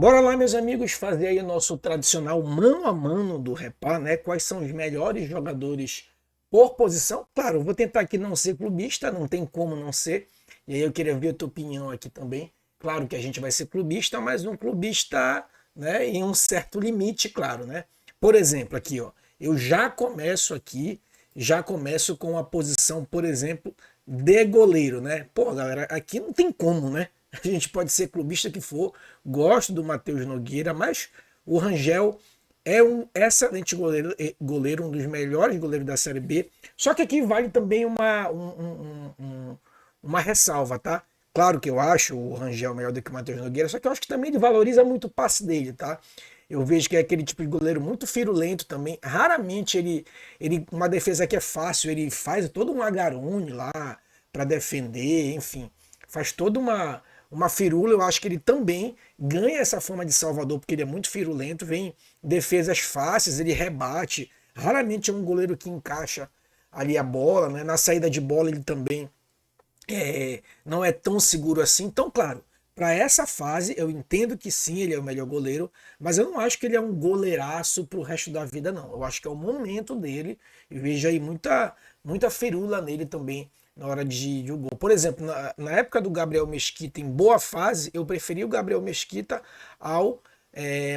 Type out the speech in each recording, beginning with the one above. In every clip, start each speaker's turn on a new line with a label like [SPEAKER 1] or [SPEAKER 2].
[SPEAKER 1] Bora lá, meus amigos, fazer aí o nosso tradicional mano a mano do Repá, né? Quais são os melhores jogadores por posição? Claro, eu vou tentar aqui não ser clubista, não tem como não ser. E aí eu queria ver a tua opinião aqui também. Claro que a gente vai ser clubista, mas um clubista, né, em um certo limite, claro, né? Por exemplo, aqui, ó, eu já começo com a posição, por exemplo, de goleiro, né? Pô, galera, aqui não tem como, né? A gente pode ser clubista que for, gosto do Matheus Nogueira, mas o Rangel é um excelente goleiro, um dos melhores goleiros da Série B. Só que aqui vale também uma ressalva, tá? Claro que eu acho o Rangel melhor do que o Matheus Nogueira, só que eu acho que também ele valoriza muito o passe dele, tá? Eu vejo que é aquele tipo de goleiro muito firulento também. Raramente uma defesa que é fácil, ele faz todo um agarone lá para defender, enfim, faz toda uma firula. Eu acho que ele também ganha essa fama de salvador, porque ele é muito firulento, vem defesas fáceis, ele rebate. Raramente é um goleiro que encaixa ali a bola, né? Na saída de bola ele também não é tão seguro assim. Então, claro, para essa fase eu entendo que sim, ele é o melhor goleiro, mas eu não acho que ele é um goleiraço para o resto da vida, não. Eu acho que é o momento dele e vejo aí muita firula nele também na hora de um gol. Por exemplo, na época do Gabriel Mesquita em boa fase, eu preferi o Gabriel Mesquita ao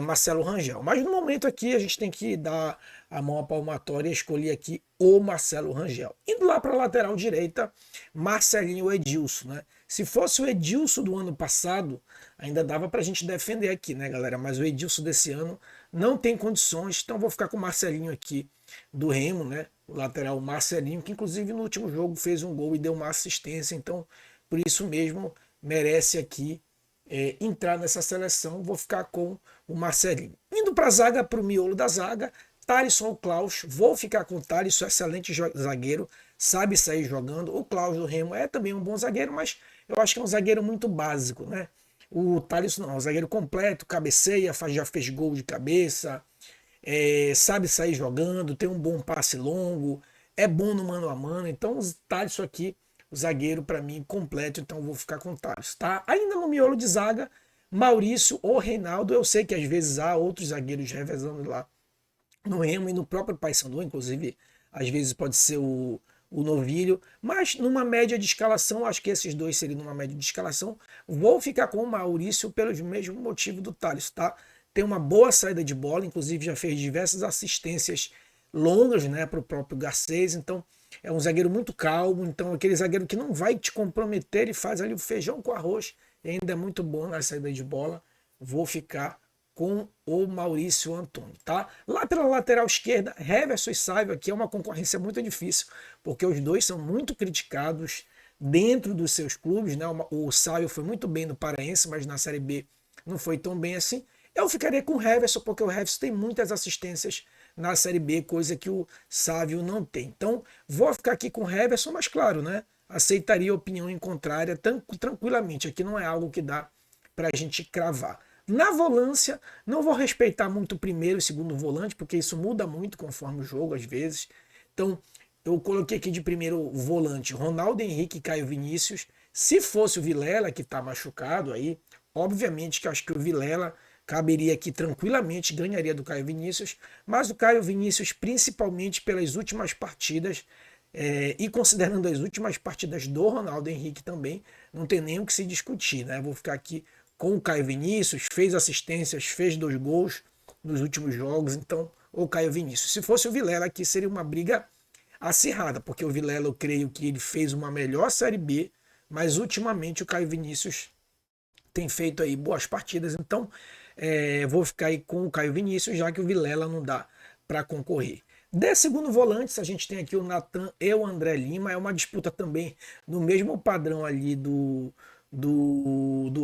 [SPEAKER 1] Marcelo Rangel. Mas no momento aqui a gente tem que dar a mão à palmatória e escolher aqui o Marcelo Rangel. Indo lá para a lateral direita, Marcelinho Edilson, né? Se fosse o Edilson do ano passado, ainda dava para a gente defender aqui, né, galera? Mas o Edilson desse ano não tem condições, então vou ficar com o Marcelinho aqui do Remo, né? O lateral Marcelinho, que inclusive no último jogo fez um gol e deu uma assistência, então por isso mesmo merece aqui entrar nessa seleção. Vou ficar com o Marcelinho. Indo para a zaga, para o miolo da zaga, Thalisson ou Klaus. Vou ficar com o Thalisson, excelente zagueiro, sabe sair jogando. O Klaus do Remo é também um bom zagueiro, mas eu acho que é um zagueiro muito básico, né? O Thalisson não, é um zagueiro completo, cabeceia, já fez gol de cabeça, sabe sair jogando, tem um bom passe longo, é bom no mano a mano. Então, o Thalisson aqui, o zagueiro, para mim, completo. Então, eu vou ficar com o Thalisson, tá? Ainda no miolo de zaga, Maurício ou Reinaldo. Eu sei que às vezes há outros zagueiros revezando lá no Remo e no próprio Paysandu, inclusive, às vezes pode ser o Novilho, mas numa média de escalação, acho que esses dois seriam numa média de escalação. Vou ficar com o Maurício pelos mesmos motivos do Thales, tá? Tem uma boa saída de bola, inclusive já fez diversas assistências longas, né, para o próprio Garcês. Então é um zagueiro muito calmo, então aquele zagueiro que não vai te comprometer, ele faz ali o feijão com arroz e ainda é muito bom na saída de bola. Vou ficar com o Maurício Antônio, tá? Lá pela lateral esquerda, Heverson e Sávio, aqui é uma concorrência muito difícil, porque os dois são muito criticados dentro dos seus clubes, né? O Sávio foi muito bem no Paraense, mas na Série B não foi tão bem assim. Eu ficaria com o Heverson, porque o Heverson tem muitas assistências na Série B, coisa que o Sávio não tem. Então, vou ficar aqui com o Heverson, mas claro, né? Aceitaria a opinião em contrária tranquilamente. Aqui não é algo que dá para a gente cravar. Na volância, não vou respeitar muito o primeiro e o segundo volante, porque isso muda muito conforme o jogo, às vezes. Então, eu coloquei aqui de primeiro volante Ronaldo Henrique e Caio Vinícius. Se fosse o Vilela, que está machucado aí, obviamente que eu acho que o Vilela caberia aqui tranquilamente, ganharia do Caio Vinícius, mas o Caio Vinícius, principalmente pelas últimas partidas, e considerando as últimas partidas do Ronaldo Henrique também, não tem nem o que se discutir, né? Vou ficar aqui com o Caio Vinícius, fez assistências, fez 2 gols nos últimos jogos, então o Caio Vinícius. Se fosse o Vilela aqui seria uma briga acirrada, porque o Vilela eu creio que ele fez uma melhor Série B, mas ultimamente o Caio Vinícius tem feito aí boas partidas, então vou ficar aí com o Caio Vinícius, já que o Vilela não dá para concorrer. De segundo volantes, a gente tem aqui o Natan e o André Lima, é uma disputa também no mesmo padrão ali do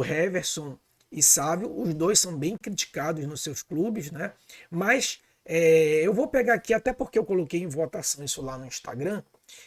[SPEAKER 1] Heverson e Sávio. Os dois são bem criticados nos seus clubes, né? Mas eu vou pegar aqui, até porque eu coloquei em votação isso lá no Instagram,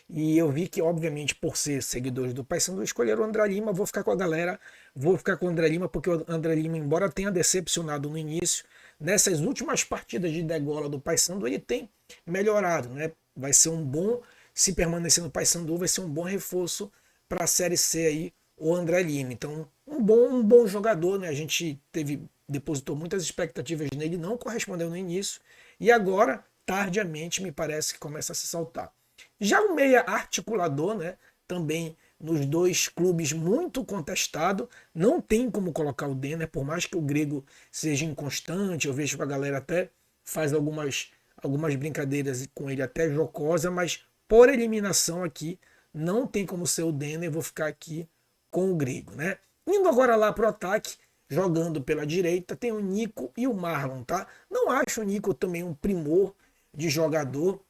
[SPEAKER 1] e eu vi que, obviamente, por ser seguidores do Paysandu, escolheram o André Lima. Vou ficar com a galera, vou ficar com o André Lima, porque o André Lima, embora tenha decepcionado no início, nessas últimas partidas de degola do Paysandu, ele tem melhorado, né? Vai ser um bom, se permanecer no Paysandu, vai ser um bom reforço para a Série C aí, o André Lima. Então, um bom jogador, né? A gente teve depositou muitas expectativas nele, não correspondeu no início, e agora, tardiamente, me parece que começa a se saltar. Já o meia articulador, né, também nos dois clubes muito contestado, não tem como colocar o Denner, por mais que o Grego seja inconstante, eu vejo que a galera até faz algumas brincadeiras com ele até jocosa, mas por eliminação aqui, não tem como ser o Denner, vou ficar aqui com o Grego, né? Indo agora lá pro ataque, jogando pela direita, tem o Nico e o Marlon, tá? Não acho o Nico também um primor de jogador.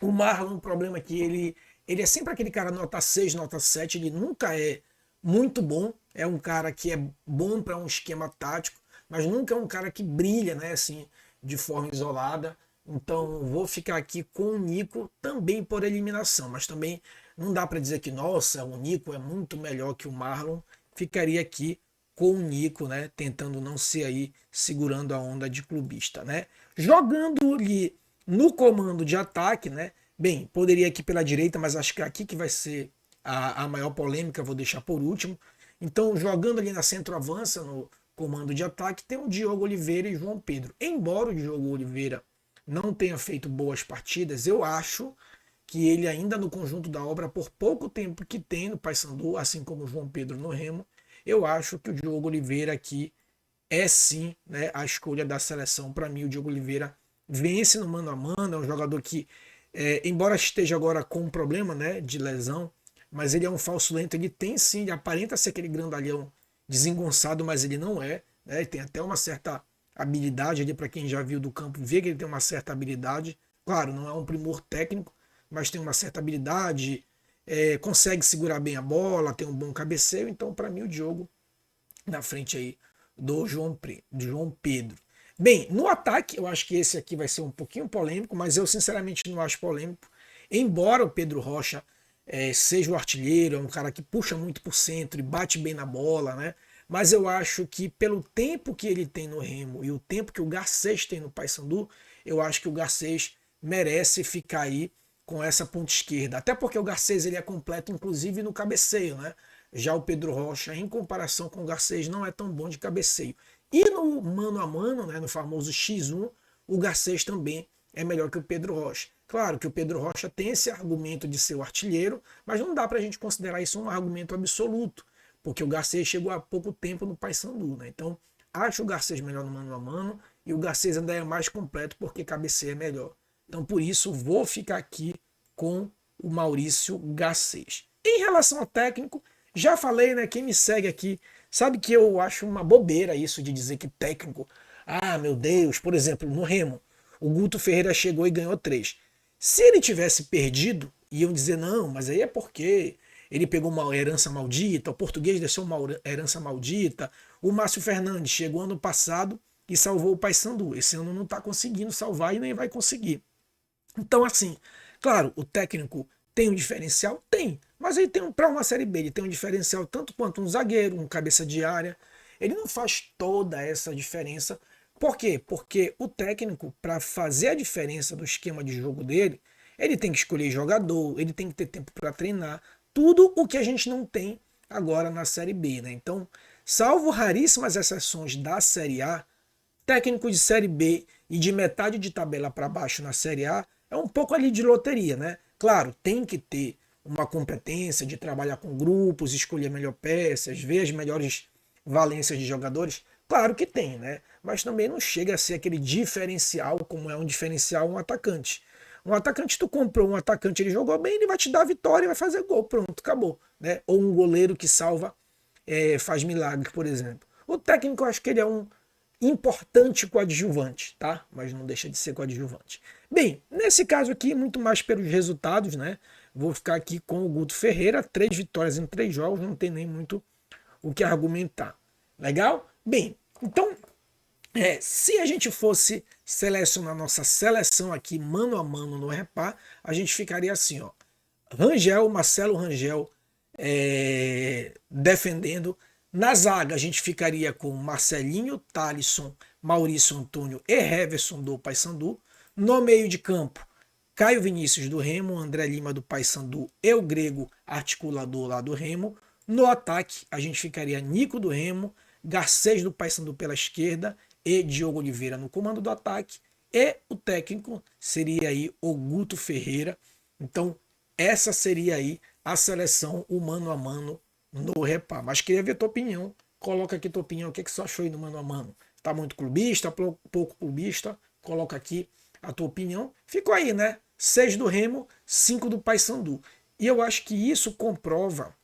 [SPEAKER 1] O Marlon, o problema é que ele é sempre aquele cara nota 6, nota 7, ele nunca é muito bom, é um cara que é bom para um esquema tático, mas nunca é um cara que brilha, né, assim, de forma isolada. Então vou ficar aqui com o Nico também por eliminação, mas também não dá para dizer que, nossa, o Nico é muito melhor que o Marlon. Ficaria aqui com o Nico, né, tentando não ser aí segurando a onda de clubista, né? Jogando ali no comando de ataque, né? Bem, poderia aqui pela direita, mas acho que é aqui que vai ser a maior polêmica, vou deixar por último. Então, jogando ali na centroavança, no comando de ataque, tem o Diogo Oliveira e João Pedro. Embora o Diogo Oliveira não tenha feito boas partidas, eu acho que ele ainda no conjunto da obra, por pouco tempo que tem no Paysandu, assim como o João Pedro no Remo, eu acho que o Diogo Oliveira aqui é sim, né, a escolha da seleção. Para mim, o Diogo Oliveira vence no mano a mano, é um jogador que, embora esteja agora com um problema, né, de lesão, mas ele é um falso lento, ele tem sim, ele aparenta ser aquele grandalhão desengonçado, mas ele não é, né, ele tem até uma certa habilidade ali, para quem já viu do campo, vê que ele tem uma certa habilidade, claro, não é um primor técnico, mas tem uma certa habilidade, consegue segurar bem a bola, tem um bom cabeceio, então para mim o Diogo na frente aí do João Pedro. Bem, no ataque, eu acho que esse aqui vai ser um pouquinho polêmico, mas eu sinceramente não acho polêmico. Embora o Pedro Rocha seja o artilheiro, é um cara que puxa muito por centro e bate bem na bola, né? Mas eu acho que pelo tempo que ele tem no Remo e o tempo que o Garcês tem no Paysandu, eu acho que o Garcês merece ficar aí com essa ponta esquerda. Até porque o Garcês ele é completo, inclusive no cabeceio, né? Já o Pedro Rocha, em comparação com o Garcês, não é tão bom de cabeceio. E no mano a mano, né, no famoso X1, o Garcês também é melhor que o Pedro Rocha. Claro que o Pedro Rocha tem esse argumento de ser o artilheiro, mas não dá para a gente considerar isso um argumento absoluto, porque o Garcês chegou há pouco tempo no Paysandu, né? Então, acho o Garcês melhor no mano a mano e o Garcês ainda é mais completo porque cabeceia melhor. Então, por isso, vou ficar aqui com o Maurício Garcês. Em relação ao técnico, já falei, né? Quem me segue aqui sabe que eu acho uma bobeira isso de dizer que técnico. Ah, meu Deus, por exemplo, no Remo, o Guto Ferreira chegou e ganhou 3. Se ele tivesse perdido, iam dizer, não, mas aí é porque ele pegou uma herança maldita, o português deixou uma herança maldita. O Márcio Fernandes chegou ano passado e salvou o Paysandu. Esse ano não está conseguindo salvar e nem vai conseguir. Então, assim, claro, o técnico tem um diferencial? Tem. Mas ele tem para uma Série B, ele tem um diferencial tanto quanto um zagueiro, um cabeça de área. Ele não faz toda essa diferença. Por quê? Porque o técnico, para fazer a diferença do esquema de jogo dele, ele tem que escolher jogador, ele tem que ter tempo para treinar. Tudo o que a gente não tem agora na Série B, né? Então, salvo raríssimas exceções da Série A, técnico de Série B e de metade de tabela para baixo na Série A é um pouco ali de loteria, né? Claro, tem que ter uma competência de trabalhar com grupos, escolher melhor peças, ver as melhores valências de jogadores. Claro que tem, né? Mas também não chega a ser aquele diferencial como é um diferencial um atacante. Um atacante, tu comprou um atacante, ele jogou bem, ele vai te dar a vitória e vai fazer gol, pronto, acabou. Né? Ou um goleiro que salva, faz milagre, por exemplo. O técnico, eu acho que ele é um importante coadjuvante, tá? Mas não deixa de ser coadjuvante. Bem, nesse caso aqui, muito mais pelos resultados, né? Vou ficar aqui com o Guto Ferreira, 3 vitórias em 3 jogos, não tem nem muito o que argumentar. Legal? Bem, então, se a gente fosse selecionar nossa seleção aqui, mano a mano no Repá, a gente ficaria assim, ó. Rangel, Marcelo Rangel, defendendo. Na zaga, a gente ficaria com Marcelinho, Thalisson, Maurício Antônio e Heverson do Paysandu. No meio de campo, Caio Vinícius do Remo, André Lima do Paysandu e o Grego articulador lá do Remo. No ataque, a gente ficaria Nico do Remo, Garcês do Paysandu pela esquerda e Diogo Oliveira no comando do ataque. E o técnico seria aí o Guto Ferreira. Então, essa seria aí a seleção, o mano a mano no Repá. Mas queria ver tua opinião. Coloca aqui tua opinião. O que você achou aí no mano a mano? Tá muito clubista, pouco clubista? Coloca aqui a tua opinião. Ficou aí, né? 6 do Remo, 5 do Paysandu. E eu acho que isso comprova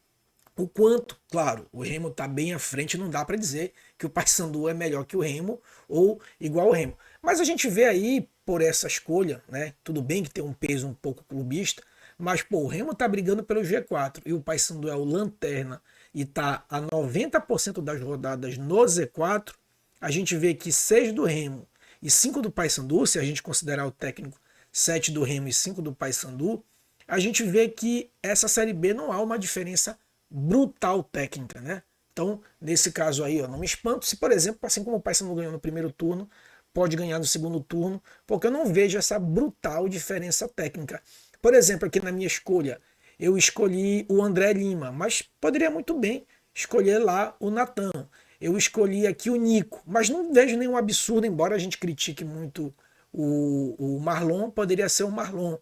[SPEAKER 1] o quanto, claro, o Remo está bem à frente, não dá para dizer que o Paysandu é melhor que o Remo ou igual ao Remo. Mas a gente vê aí, por essa escolha, né? Tudo bem que tem um peso um pouco clubista, mas pô, o Remo está brigando pelo G4 e o Paysandu é o lanterna e está a 90% das rodadas no Z4. A gente vê que 6 do Remo e 5 do Paysandu, se a gente considerar o técnico 7 do Remo e 5 do Paysandu, a gente vê que essa Série B não há uma diferença brutal técnica, né? Então, nesse caso aí, eu não me espanto se, por exemplo, assim como o Paysandu ganhou no primeiro turno, pode ganhar no segundo turno, porque eu não vejo essa brutal diferença técnica. Por exemplo, aqui na minha escolha, eu escolhi o André Lima, mas poderia muito bem escolher lá o Natan. Eu escolhi aqui o Nico, mas não vejo nenhum absurdo, embora a gente critique muito o Marlon, poderia ser o Marlon.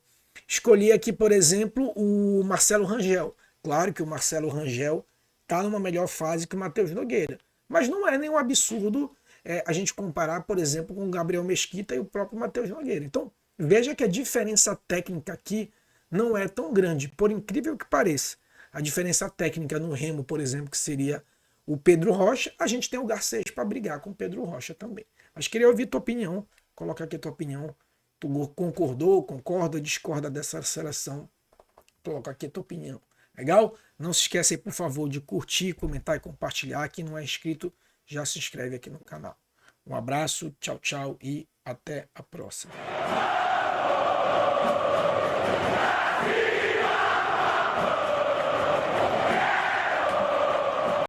[SPEAKER 1] Escolhi aqui, por exemplo, o Marcelo Rangel. Claro que o Marcelo Rangel está numa melhor fase que o Matheus Nogueira. Mas não é nenhum absurdo a gente comparar, por exemplo, com o Gabriel Mesquita e o próprio Matheus Nogueira. Então, veja que a diferença técnica aqui não é tão grande, por incrível que pareça. A diferença técnica no Remo, por exemplo, que seria o Pedro Rocha, a gente tem o Garcês para brigar com o Pedro Rocha também. Mas queria ouvir tua opinião. Coloca aqui a tua opinião. Tu concordou, concorda, discorda dessa seleção? Coloca aqui a tua opinião. Legal? Não se esqueça aí, por favor, de curtir, comentar e compartilhar. Quem não é inscrito, já se inscreve aqui no canal. Um abraço, tchau, tchau e até a próxima.